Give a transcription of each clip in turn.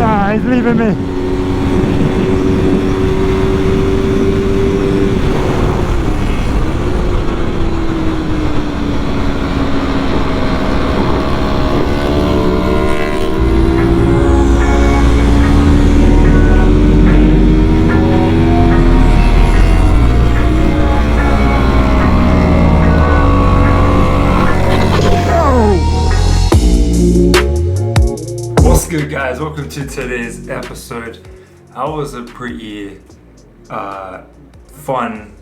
Nah, he's leaving me. What's good, guys? Welcome to today's episode. That was a pretty fun,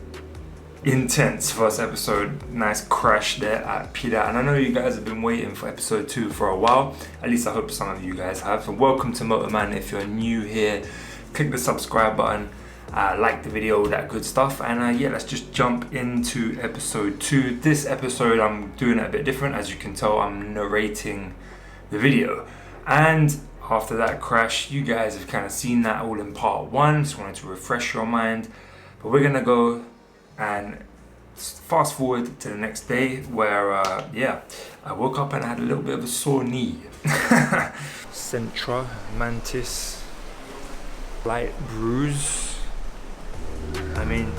intense first episode. Nice crash there at Pida, and I know you guys have been waiting for episode 2 for a while. At least I hope some of you guys have. So welcome to Motorman. If you're new here, click the subscribe button, like the video, all that good stuff, and yeah, let's just jump into episode 2. This episode I'm doing it a bit different. As you can tell, I'm narrating the video. And after that crash, you guys have kind of seen that all in part 1. Just wanted to refresh your mind. But we're gonna go and fast forward to the next day where, I woke up and I had a little bit of a sore knee. Centra, Mantis, light bruise. I mean,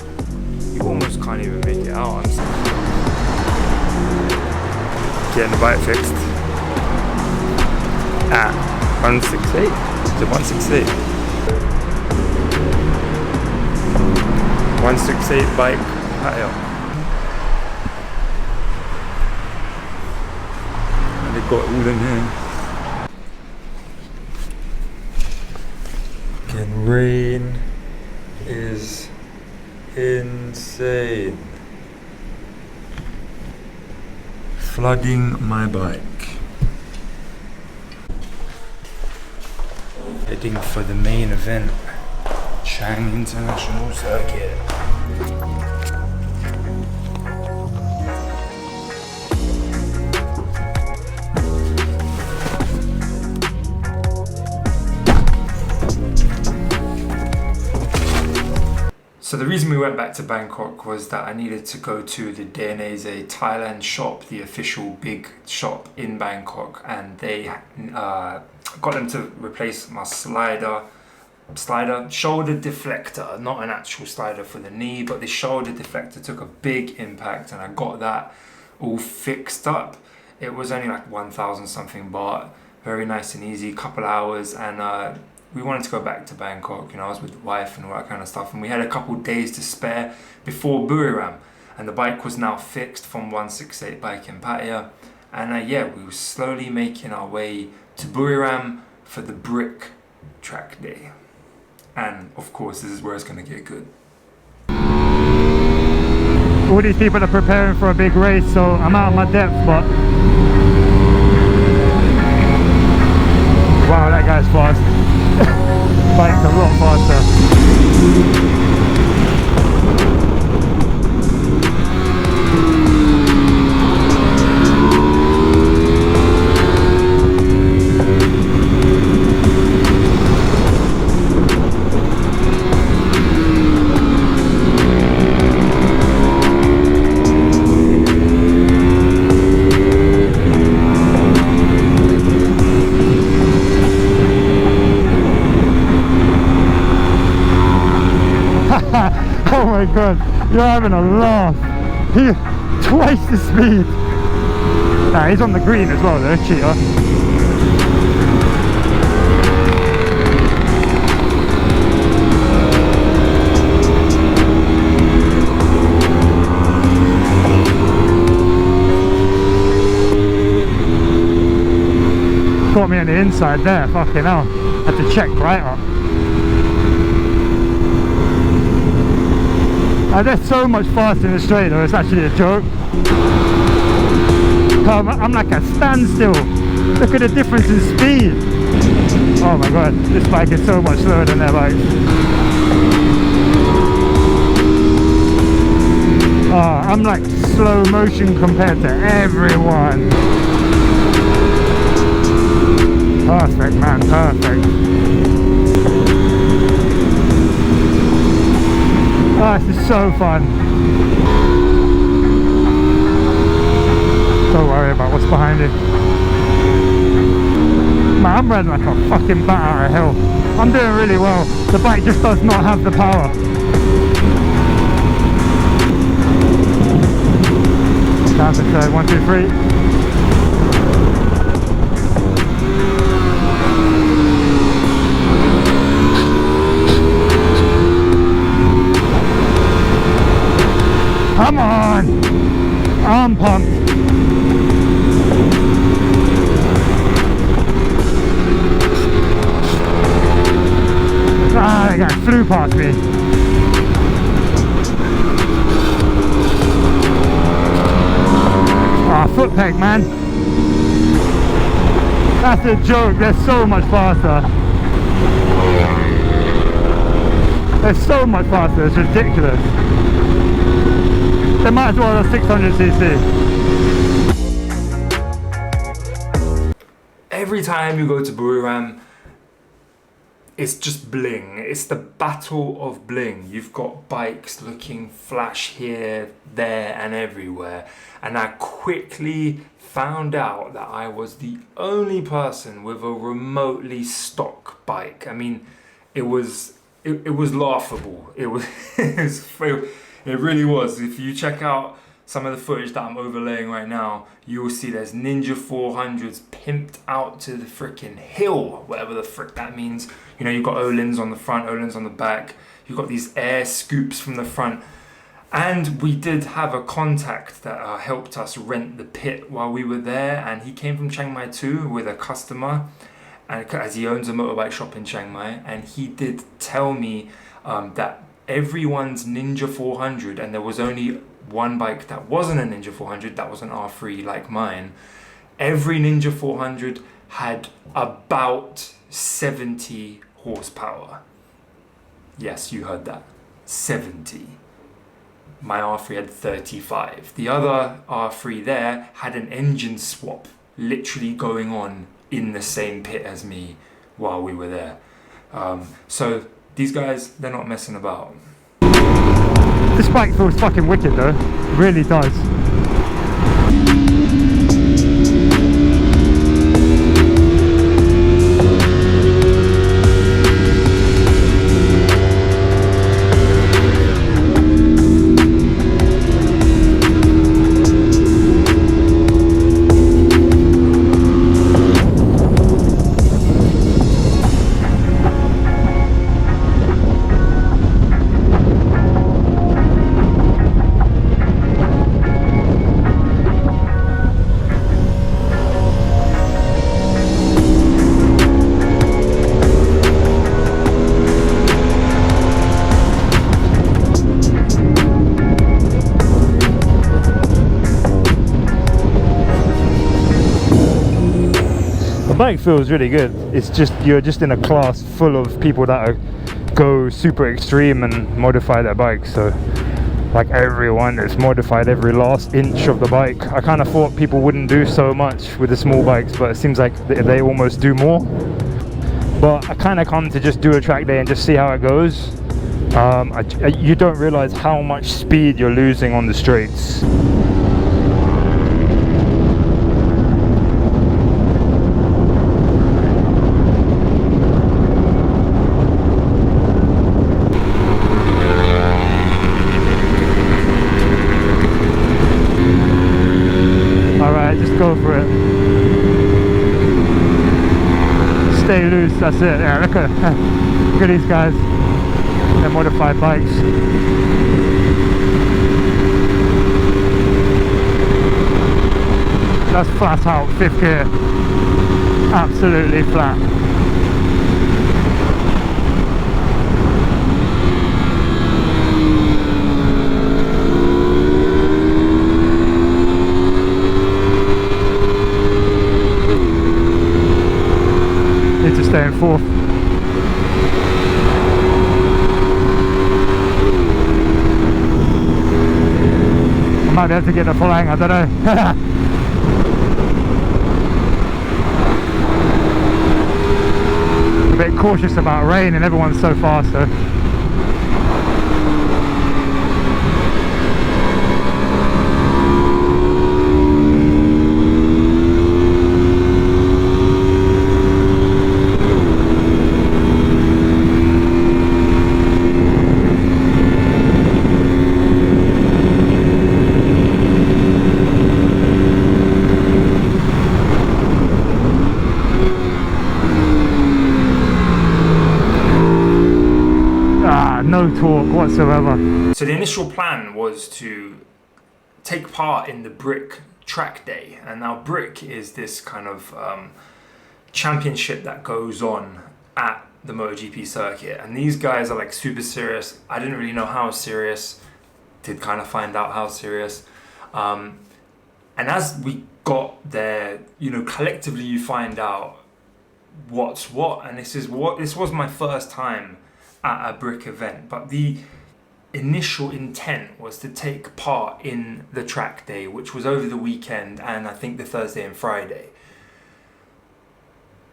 you almost can't even make it out. I'm getting the bike fixed. 168. Is it 168? 168 bike patio. And they got it all in here. Again, rain is insane. Flooding my bike. Heading for the main event, Chang International Circuit. So the reason we went back to Bangkok was that I needed to go to the DNA's Thailand shop, the official big shop in Bangkok, and they got them to replace my shoulder deflector, not an actual slider for the knee, but the shoulder deflector took a big impact, and I got that all fixed up. It was only like 1,000 something baht, very nice and easy, couple hours, and we wanted to go back to Bangkok. You know, I was with the wife and all that kind of stuff, and we had a couple days to spare before Buriram, and the bike was now fixed from 168 bike in Pattaya, and we were slowly making our way to Buriram for the brick track day. And of course, this is where it's going to get good. All these people are preparing for a big race, so I'm out of my depth, but wow, that guy's fast. Bike's a lot faster. Oh my god, you're having a laugh. He twice the speed. Nah, he's on the green as well though, cheater. Caught me on the inside there, fucking hell. Had to check right up. They're so much faster in the straight though, it's actually a joke. I'm like a standstill. Look at the difference in speed. Oh my god, this bike is so much slower than their bikes. Oh, I'm like slow motion compared to everyone. Perfect, man, perfect. Oh, this is so fun. Don't worry about what's behind you. Man, I'm riding like a fucking bat out of hell. I'm doing really well. The bike just does not have the power. Down to third, 1, 2, 3. Come on! I'm pumped. Ah, that guy flew past me. Ah, foot peg, man. That's a joke. They're so much faster. They're so much faster. It's ridiculous. They might as well have 600cc. Every time you go to Buriram, it's just bling. It's the battle of bling. You've got bikes looking flash here, there and everywhere. And I quickly found out that I was the only person with a remotely stock bike. I mean, it was laughable. It really was. If you check out some of the footage that I'm overlaying right now, you will see there's Ninja 400s pimped out to the freaking hill, whatever the frick that means. You know, you've got Olin's on the front, Olin's on the back. You've got these air scoops from the front. And we did have a contact that helped us rent the pit while we were there. And he came from Chiang Mai too with a customer, and as he owns a motorbike shop in Chiang Mai. And he did tell me that everyone's Ninja 400, and there was only one bike that wasn't a Ninja 400, that was an R3 like mine. Every Ninja 400 had about 70 horsepower. Yes, you heard that. 70. My R3 had 35. The other R3 there had an engine swap literally going on in the same pit as me while we were there. So these guys, they're not messing about. This bike feels fucking wicked though. It really does. The bike feels really good. It's just, you're just in a class full of people that go super extreme and modify their bikes. So like everyone is modified every last inch of the bike. I kind of thought people wouldn't do so much with the small bikes, but it seems like they almost do more. But I kind of come to just do a track day and just see how it goes. You don't realize how much speed you're losing on the straights. Go for it. Stay loose, that's it. Yeah, look at these guys. They're modified bikes. That's flat out, fifth gear. Absolutely flat. To stay in fourth. I might be able to get the flying, I don't know. A bit cautious about rain and everyone's so fast though. whatsoever. So the initial plan was to take part in the Brick Track Day, and now Brick is this kind of championship that goes on at the MotoGP circuit, and these guys are like super serious. I didn't really know how serious, did kind of find out how serious, and as we got there, you know, collectively you find out what's what, and this was my first time at a Brick event, but the initial intent was to take part in the track day, which was over the weekend and I think the Thursday and Friday.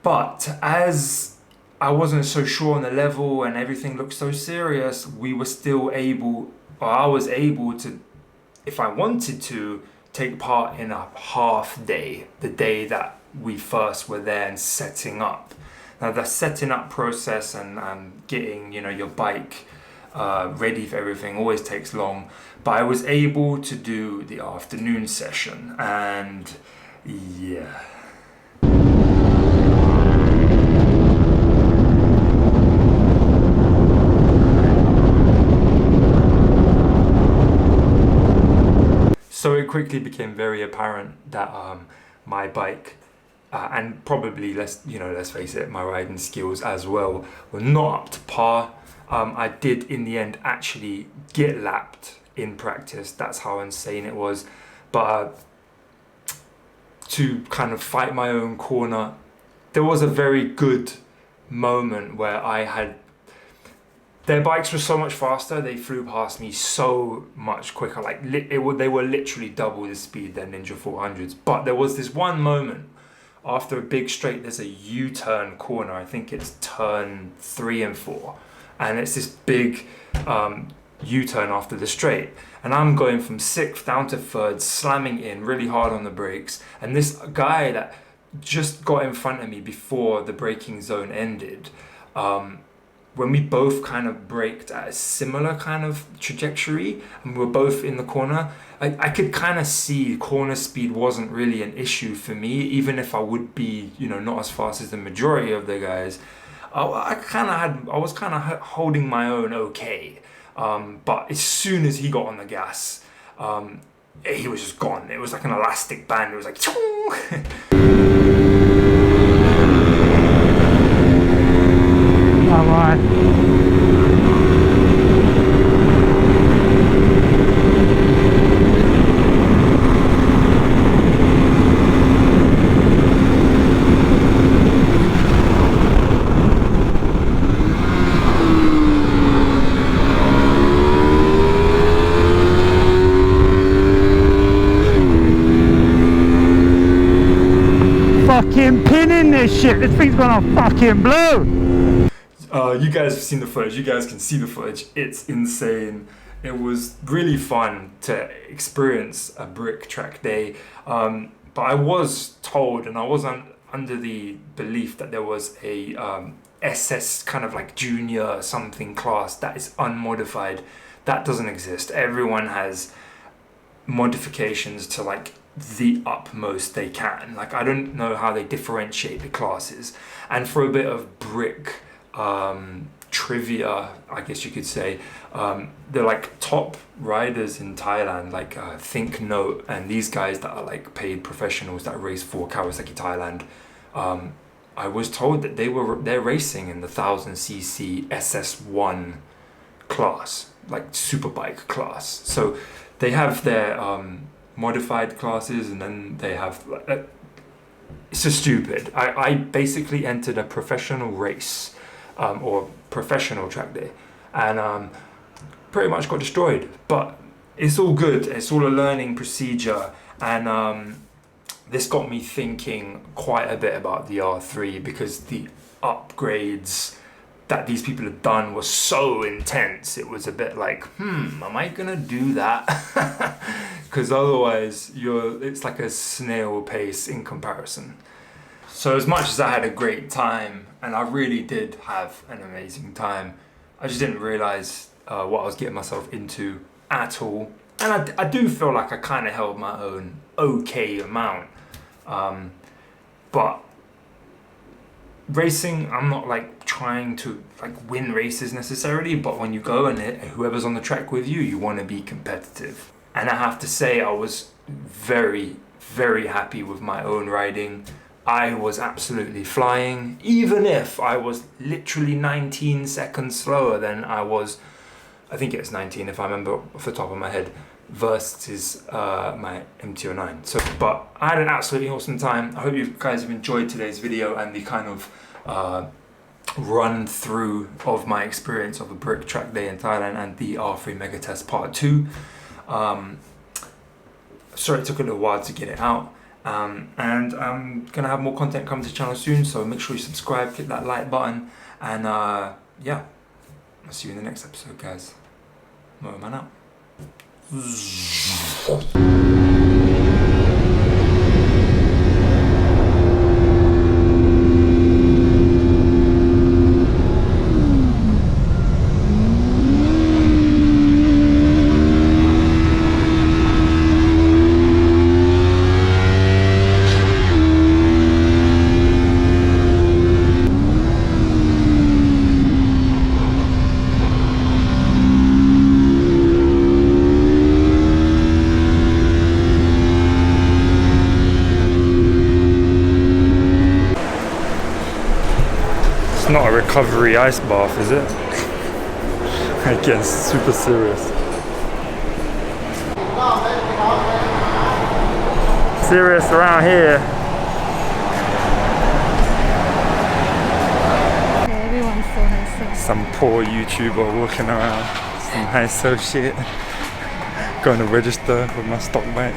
But as I wasn't so sure on the level and everything looked so serious, I was able to, if I wanted to, take part in a half day, the day that we first were there and setting up. Now the setting up process and getting, you know, your bike ready for everything always takes long, but I was able to do the afternoon session, and yeah. So it quickly became very apparent that my bike and probably let's face it, my riding skills as well were not up to par. I did in the end actually get lapped in practice. That's how insane it was. But to kind of fight my own corner, there was a very good moment where their bikes were so much faster, they flew past me so much quicker. Like they were literally double the speed than Ninja 400s. But there was this one moment after a big straight, there's a U-turn corner. I think it's turn 3 and 4. And it's this big U-turn after the straight, and I'm going from 6th down to 3rd, slamming in really hard on the brakes, and this guy that just got in front of me before the braking zone ended, when we both kind of braked at a similar kind of trajectory and we were both in the corner, I could kind of see corner speed wasn't really an issue for me, even if I would be, you know, not as fast as the majority of the guys. I was kind of holding my own okay, but as soon as he got on the gas, he was just gone. It was like an elastic band. It was like All right. Fucking pinning this shit. This thing's gonna fucking blow. You guys have seen the footage. You guys can see the footage. It's insane. It was really fun to experience a Brick Track Day. But I was told, and I was under the belief that there was a SS kind of like junior something class that is unmodified. That doesn't exist. Everyone has modifications to like the utmost they can. Like, I don't know how they differentiate the classes. And for a bit of Brick trivia, I guess you could say, they're like top riders in Thailand, like Think Note, and these guys that are like paid professionals that race for Kawasaki Thailand. I was told that they're racing in the 1000cc SS1 class, like superbike class. So they have their modified classes, and then they have it's just stupid. I basically entered a professional race or professional track day, and pretty much got destroyed, but it's all good. It's all a learning procedure, and this got me thinking quite a bit about the R3, because the upgrades that these people have done were so intense. It was a bit like, am I gonna do that? Because otherwise it's like a snail pace in comparison. So as much as I had a great time, and I really did have an amazing time, I just didn't realize what I was getting myself into at all. And I do feel like I kind of held my own okay amount, but racing, I'm not like trying to like win races necessarily, but when you go and whoever's on the track with you, you want to be competitive. And I have to say, I was very, very happy with my own riding. I was absolutely flying, even if I was literally 19 seconds slower than I was, I think it was 19 if I remember off the top of my head, versus my MT-09. So, but I had an absolutely awesome time. I hope you guys have enjoyed today's video and the kind of run through of my experience of a brick track day in Thailand and the R3 Megatest Part 2. Sorry it took a little while to get it out. And I'm gonna have more content coming to the channel soon, so make sure you subscribe, click that like button, and yeah, I'll see you in the next episode, guys. Man out. It's not a recovery ice bath, is it? I guess super serious. Serious around here. Everyone's so nice. Some poor YouTuber walking around, some high so shit. Going to register with my stock bike.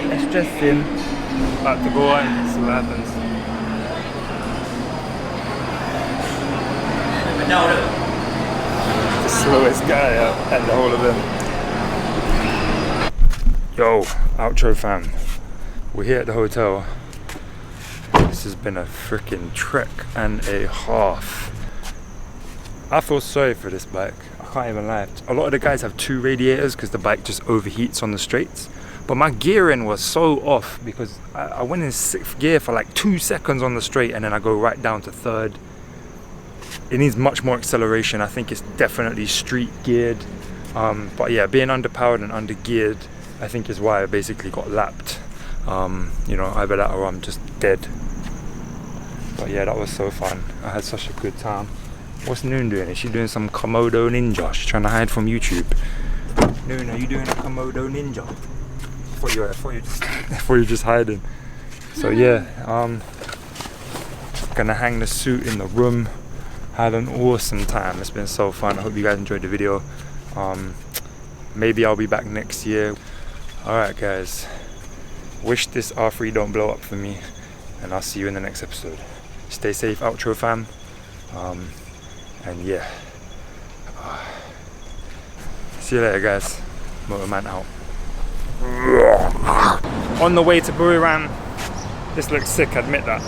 Let's dress in. About to go on, see what happens. The slowest guy out and the whole of them. Yo, outro fam. We're here at the hotel. This has been a freaking trek and a half. I feel sorry for this bike. I can't even lie. A lot of the guys have 2 radiators because the bike just overheats on the straights. But my gearing was so off because I went in 6th gear for like 2 seconds on the straight and then I go right down to 3rd. It needs much more acceleration. I think it's definitely street geared. But yeah, being underpowered and under geared, I think is why I basically got lapped. You know, either that or I'm just dead. But yeah, that was so fun. I had such a good time. What's Noon doing? Is she doing some Komodo ninja? She's trying to hide from YouTube. Noon, are you doing a Komodo ninja? I thought you were just hiding. So yeah, gonna hang the suit in the room. Had an awesome time. It's been so fun. I hope you guys enjoyed the video. Maybe I'll be back next year. Alright guys, wish this R3 don't blow up for me, and I'll see you in the next episode. Stay safe, outro fam. And yeah, see you later guys. Motorman out. On the way to Buriram. This looks sick, admit that.